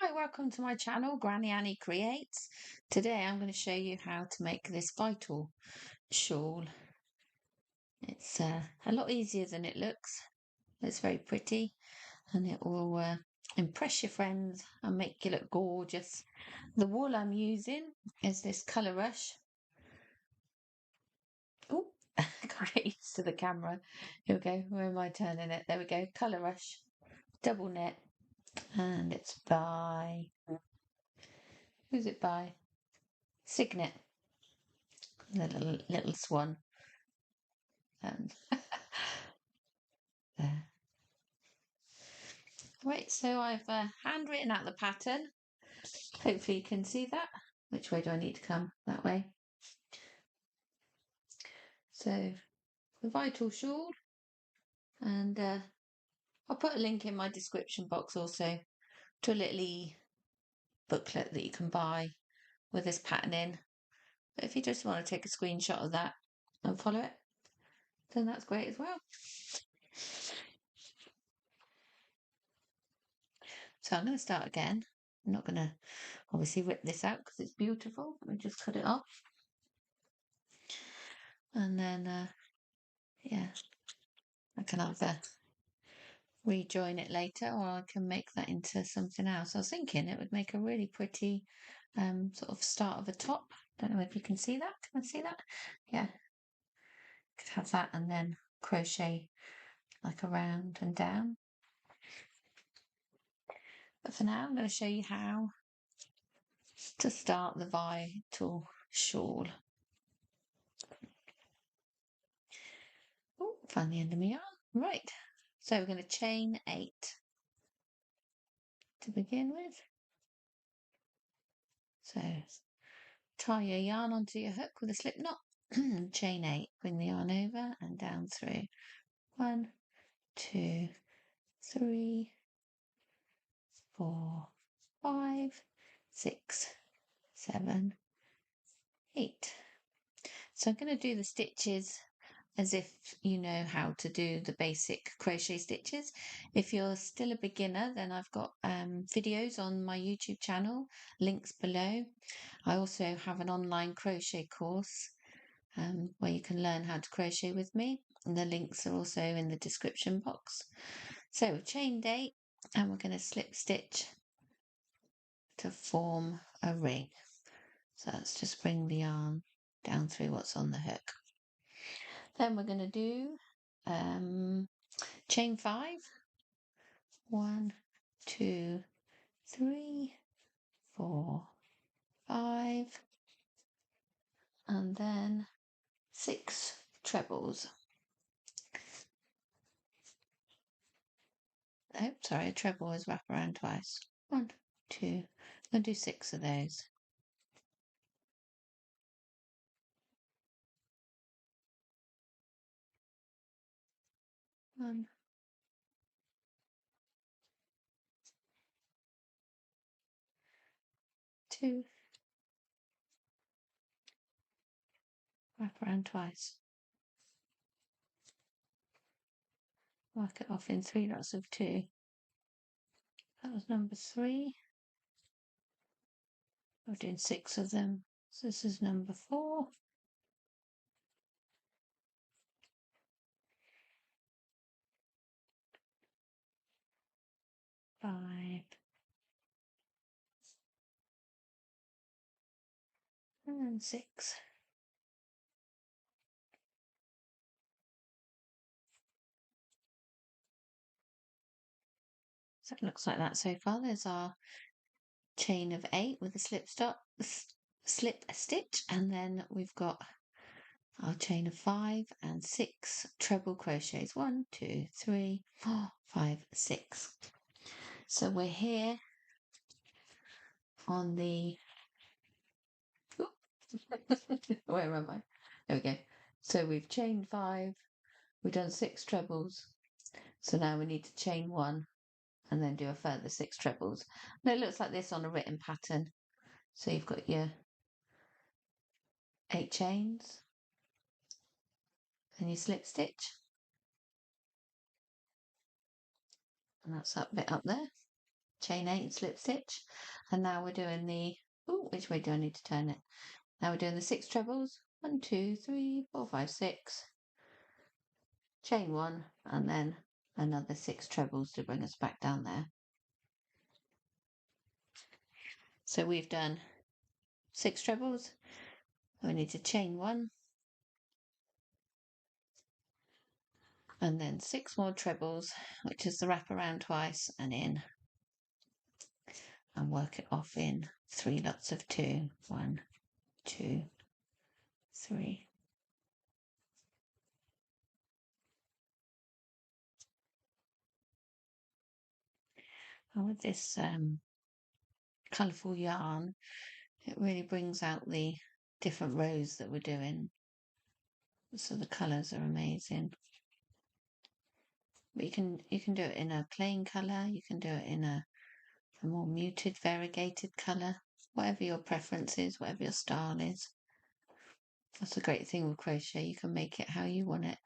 Hi, welcome to my channel, Granny Annie Creates. Today I'm going to show you how to make this vital shawl. It's a lot easier than it looks. It's very pretty and it will impress your friends and make you look gorgeous. The wool I'm using is this Colour Rush. Oh, got used to the camera. Here we go. Where am I turning it? There we go. Colour Rush, double knit, and it's by... Who's it by? Signet. The little swan. And there. Right, so I've handwritten out the pattern. Hopefully you can see that. Which way do I need to come? That way. So the vital shawl, and I'll put a link in my description box also to a little booklet that you can buy with this pattern in. But if you just want to take a screenshot of that and follow it, then that's great as well. So I'm going to start again. I'm not going to obviously rip this out because it's beautiful. Let me just cut it off. And then, yeah, I can either rejoin it later or I can make that into something else. I was thinking it would make a really pretty sort of start of a top. Don't know if you can see that. Can I see that? Yeah. Could have that and then crochet like around and down. But for now, I'm going to show you how to start the vital shawl. Oh, find the end of my yarn. Right. So we're going to chain 8 to begin with. So tie your yarn onto your hook with a slip knot. Chain 8, bring the yarn over and down through. 1, 2, 3, 4, 5, 6, 7, 8. So I'm going to do the stitches as if you know how to do the basic crochet stitches. If you're still a beginner, then I've got videos on my YouTube channel, links below. I also have an online crochet course where you can learn how to crochet with me, and the links are also in the description box. So we've chained 8 and we're going to slip stitch to form a ring. So let's just bring the yarn down through what's on the hook. Then we're going to do chain 5. 1, 2, 3, 4, 5, and then 6 trebles. Oh, sorry, a treble is wrap around twice. 1, 2, I'm going to do 6 of those. One, 2, wrap around twice. Work it off in 3 lots of 2. That was number 3. I'm doing 6 of them. So this is number 4. 5. And 6. So it looks like that so far. There's our chain of 8 with a slip stitch, and then we've got our chain of 5 and 6 treble crochets. 1, 2, 3, 4, 5, 6. So we're here on the where am I? There we go. So we've chained 5, we've done 6 trebles. So now we need to chain 1 and then do a further 6 trebles. And it looks like this on a written pattern. So you've got your 8 chains and your slip stitch. And that's that bit up there. chain 8 and slip stitch. And now we're doing the, oh, which way do I need to turn it? Now we're doing the 6 trebles. 1, 2, 3, 4, 5, 6. Chain 1 and then another 6 trebles to bring us back down there. So we've done 6 trebles. We need to chain 1 and then 6 more trebles, which is the wrap around twice and in, and work it off in 3 lots of 2. 1, 2, 3. And with this colourful yarn, it really brings out the different rows that we're doing. So the colours are amazing. But you can do it in a plain colour, you can do it in a more muted, variegated colour, whatever your preference is, whatever your style is. That's a great thing with crochet, you can make it how you want it.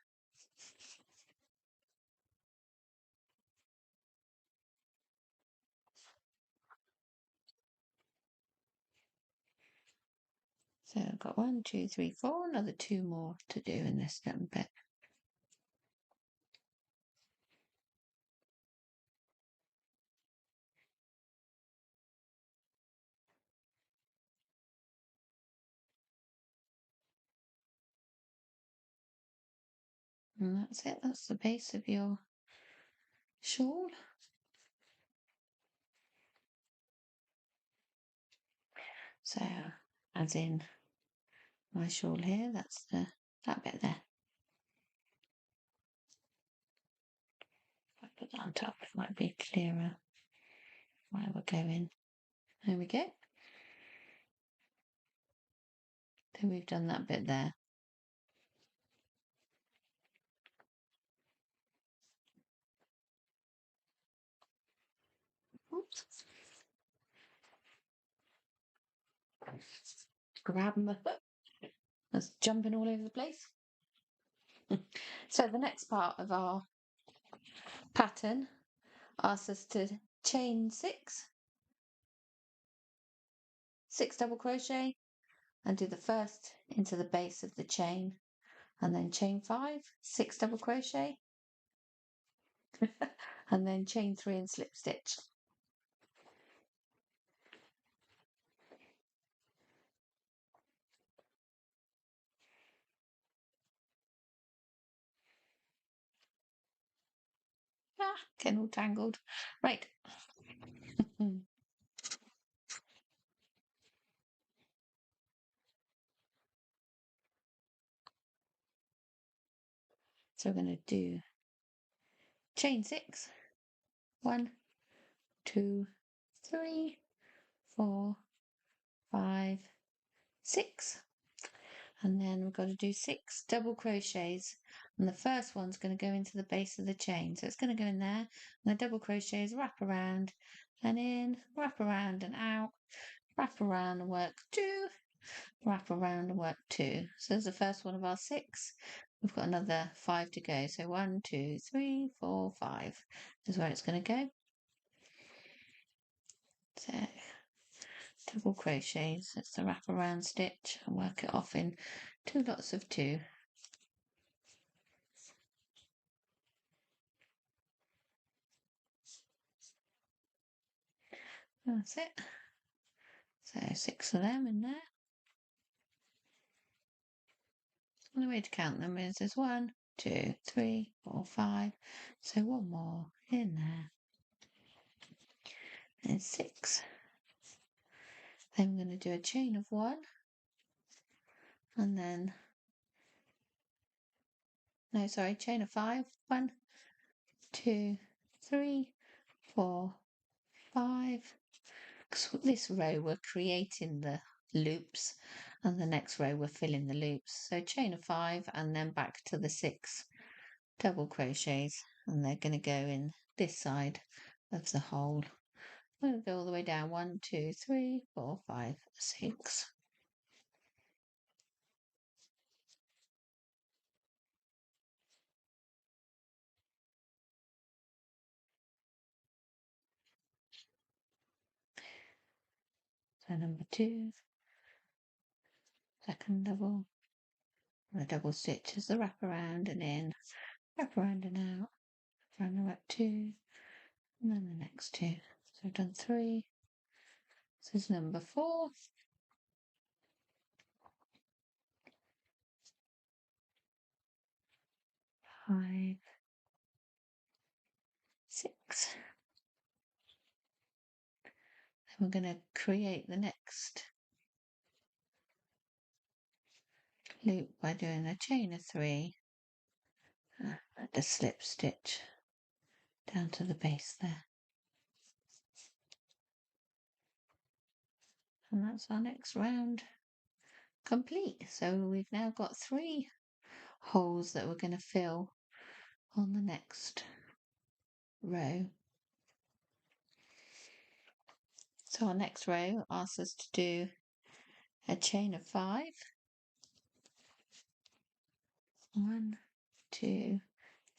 So I've got 1, 2, 3, 4, another 2 more to do in this little bit. And that's it, that's the base of your shawl. So, as in my shawl here, that's that bit there. If I put that on top, it might be clearer where we're going. There we go. So we've done that bit there. Oops. Grabbing my foot. That's jumping all over the place. So the next part of our pattern asks us to chain 6, 6 double crochet, and do the first into the base of the chain, and then chain 5, 6 double crochet, and then chain 3 and slip stitch. Ah, getting all tangled. Right. So we're going to do chain 6, 1, 2, 3, 4, 5, 6, and then we've got to do 6 double crochets, and the first one's going to go into the base of the chain, so it's going to go in there, and the double crochets wrap around and in, wrap around and out, wrap around and work 2, wrap around and work 2. So there's the first one of our 6. We've got another 5 to go, so 1, 2, 3, 4, 5 is where it's going to go. So double crochets, it's the wrap around stitch, and work it off in 2 lots of 2. That's it. So 6 of them in there. And the way to count them is there's 1, 2, 3, 4, 5. So 1 more in there. There's 6. Then we're going to do a chain of 1, and then chain of 5. 1, 2, 3, 4, 5. So this row we're creating the loops, and the next row we're filling the loops. So chain of 5, and then back to the 6 double crochets, and they're going to go in this side of the hole. I'm going to go all the way down. 1, 2, 3, 4, 5, 6. So number 2, second double, and a double stitch as the wrap around and in, wrap around and out, round the wrap 2, and then the next 2. So I've done 3. This is number 4. 5, 6. Then we're going to create the next loop by doing a chain of 3 and a slip stitch down to the base there. And that's our next round complete. So we've now got 3 holes that we're going to fill on the next row. So our next row asks us to do a chain of 5. 1, 2,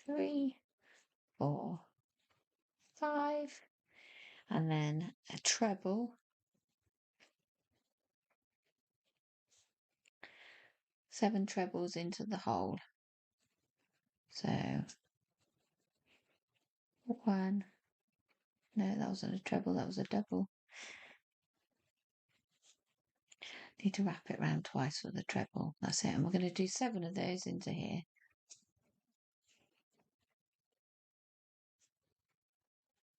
3, 4, 5, and then a treble, 7 trebles into the hole. So 1, no, that wasn't a treble, that was a double. Need to wrap it round twice for the treble. That's it. And we're going to do 7 of those into here.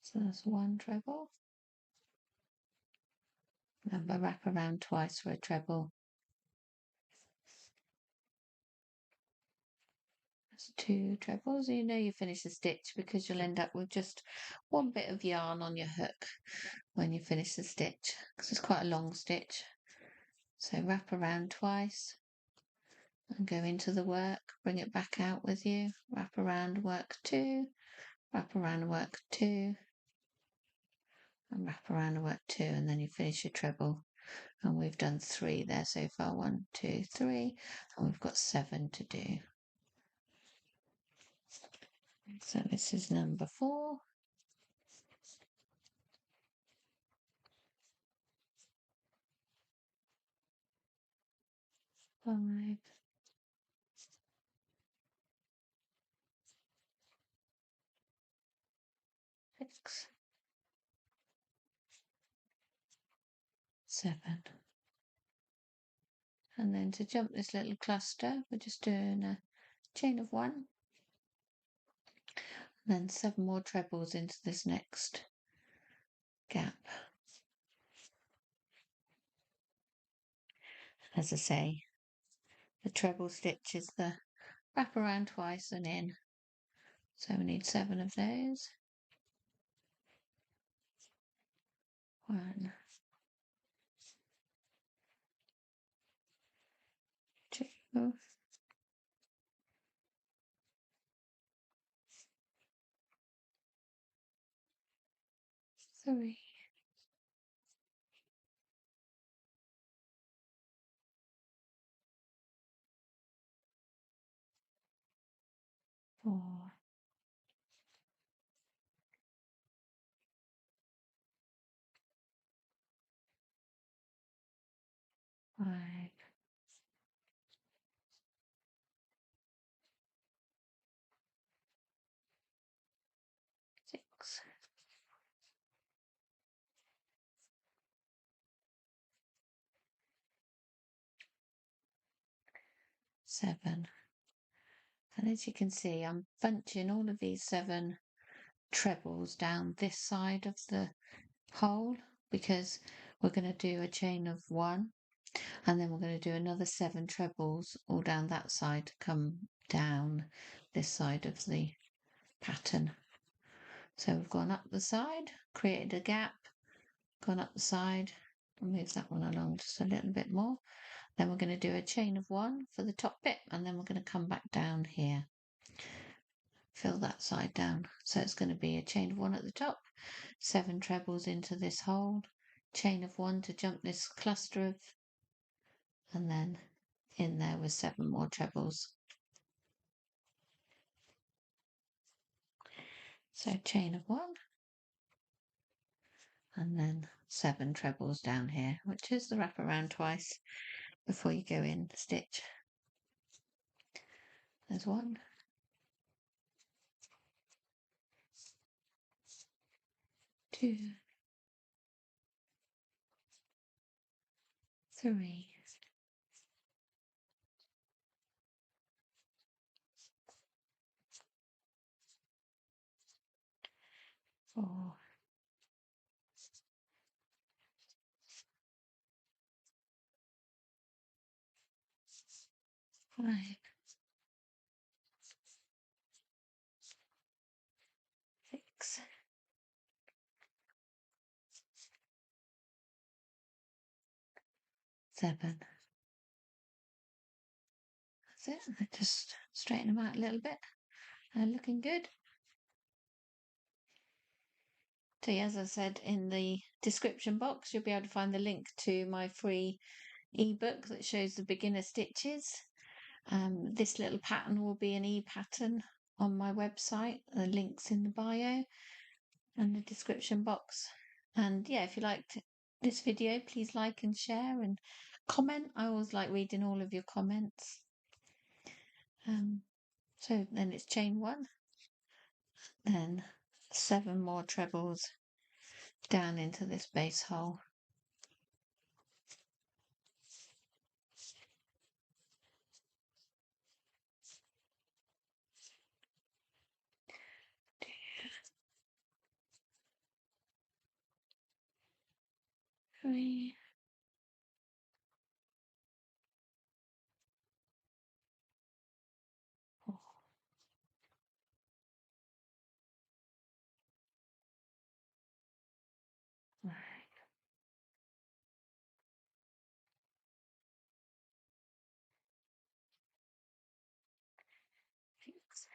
So that's 1 treble. Remember, wrap around twice for a treble. That's 2 trebles. You know you finish the stitch because you'll end up with just 1 bit of yarn on your hook when you finish the stitch, because it's quite a long stitch. So wrap around twice and go into the work, bring it back out with you, wrap around, work 2, wrap around, work 2, and wrap around, work 2, and then you finish your treble. And we've done 3 there so far, 1, 2, 3, and we've got 7 to do. So this is number 4. 5, 6, 7. And then to jump this little cluster, we're just doing a chain of 1. And then 7 more trebles into this next gap. As I say, the treble stitch is the wrap around twice and in. So we need 7 of those. 1, 2, 3, 4, 5, 6, 7. And as you can see, I'm bunching all of these 7 trebles down this side of the hole because we're going to do a chain of 1, and then we're going to do another 7 trebles all down that side to come down this side of the pattern. So we've gone up the side, created a gap, gone up the side, I'll move that one along just a little bit more. Then we're going to do a chain of 1 for the top bit, and then we're going to come back down here. Fill that side down. So it's going to be a chain of 1 at the top, 7 trebles into this hole, chain of 1 to jump this cluster of, and then in there with 7 more trebles. So chain of 1, and then 7 trebles down here, which is the wrap around twice before you go in the stitch. There's 1, 2, 3, 4, 5, 6, 7. That's it. Just straighten them out a little bit. They're looking good. So yeah, as I said in the description box, you'll be able to find the link to my free ebook that shows the beginner stitches. This little pattern will be an e-pattern on my website. The link's in the bio and the description box. And yeah, if you liked this video, please like and share and comment. I always like reading all of your comments. So then it's chain 1, then 7 more trebles down into this base hole. Three, 4, right, 6,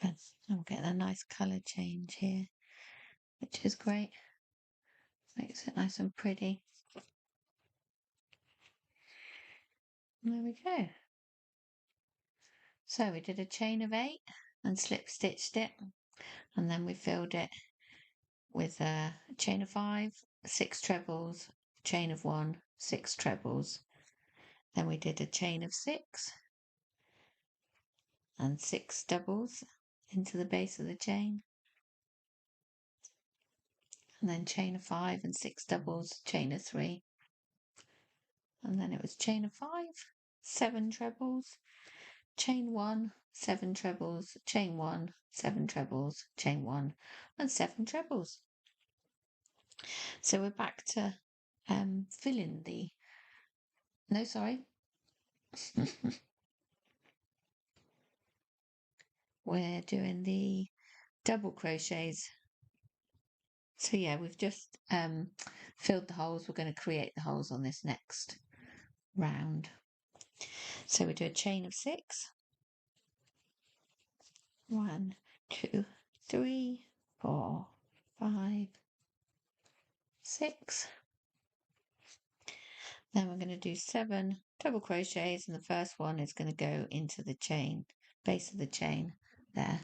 7. I'm getting a nice colour change here, which is great. Makes it nice and pretty. There we go. So we did a chain of 8 and slip stitched it, and then we filled it with a chain of 5, 6 trebles, chain of 1, 6 trebles. Then we did a chain of 6 and 6 doubles into the base of the chain, and then chain of 5 and 6 doubles, chain of 3, and then it was chain of 5, 7 trebles, chain 1, 7 trebles, chain 1, 7 trebles, chain 1, and 7 trebles. So we're back to filling the, no, sorry. We're doing the double crochets. So yeah, we've just filled the holes. We're going to create the holes on this next round. So we do a chain of 6. 1, 2, 3, 4, 5, 6. Then we're going to do 7 double crochets, and the first one is going to go into the chain, base of the chain there.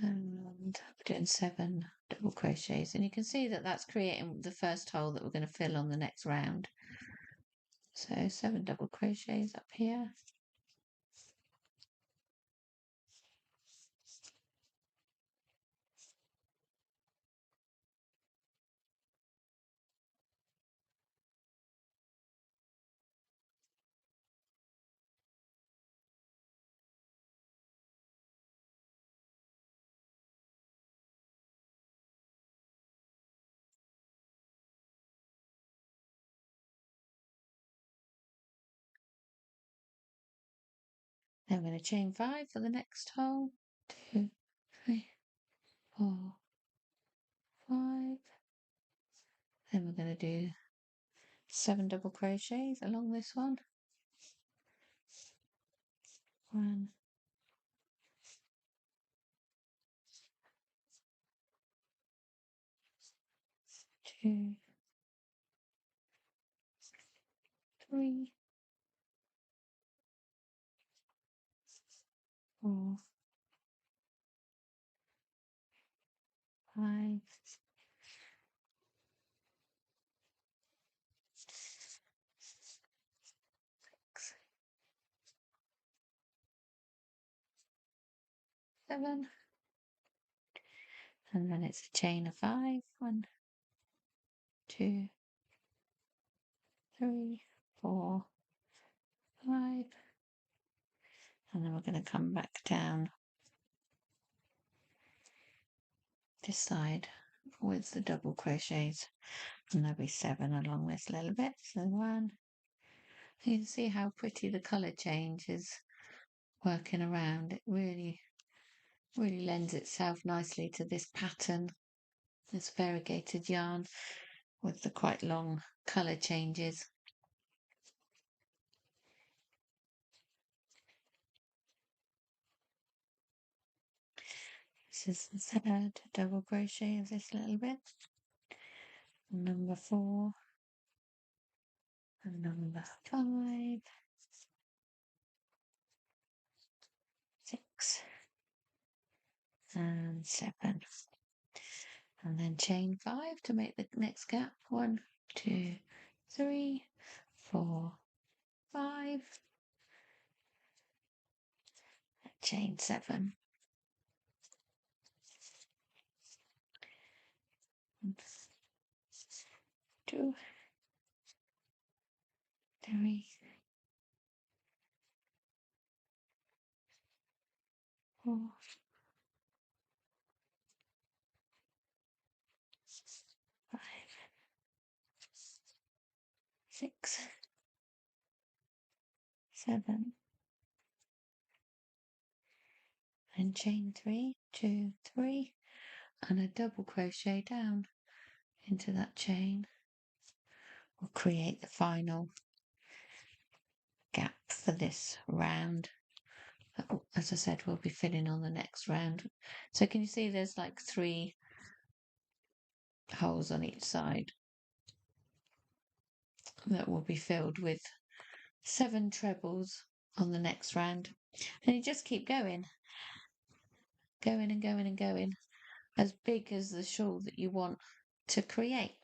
And we're doing 7 double crochets, and you can see that that's creating the first hole that we're going to fill on the next round. So 7 double crochets up here. Then we're going to chain 5 for the next hole. 2, 3, 4, 5. Then we're going to do 7 double crochets along this one. 1, 2, 3, 4, 5, 6, 7, and then it's a chain of 5. 1, 2, 3, 4, 5, and then we're going to come back down this side with the double crochets, and there'll be 7 along this little bit. So 1, you can see how pretty the colour change is working around. It really lends itself nicely to this pattern, this variegated yarn with the quite long colour changes. This is the third double crochet of this little bit. Number 4 and number 5, 6 and 7, and then chain 5 to make the next gap. 1, 2, 3, 4, 5, chain 7. 2, 3, 4, 5, 6, 7, and chain 3, 2, 3, and a double crochet down into that chain will create the final gap for this round. As I said, we'll be filling on the next round. So can you see there's like 3 holes on each side that will be filled with 7 trebles on the next round. And you just keep going and going and going, as big as the shawl that you want to create.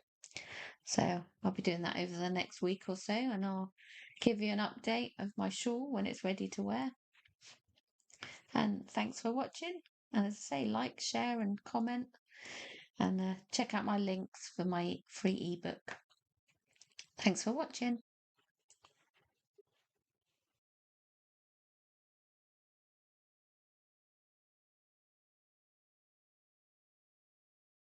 So I'll be doing that over the next week or so, and I'll give you an update of my shawl when it's ready to wear. And thanks for watching. And as I say, like, share and comment, and check out my links for my free ebook. Thanks for watching.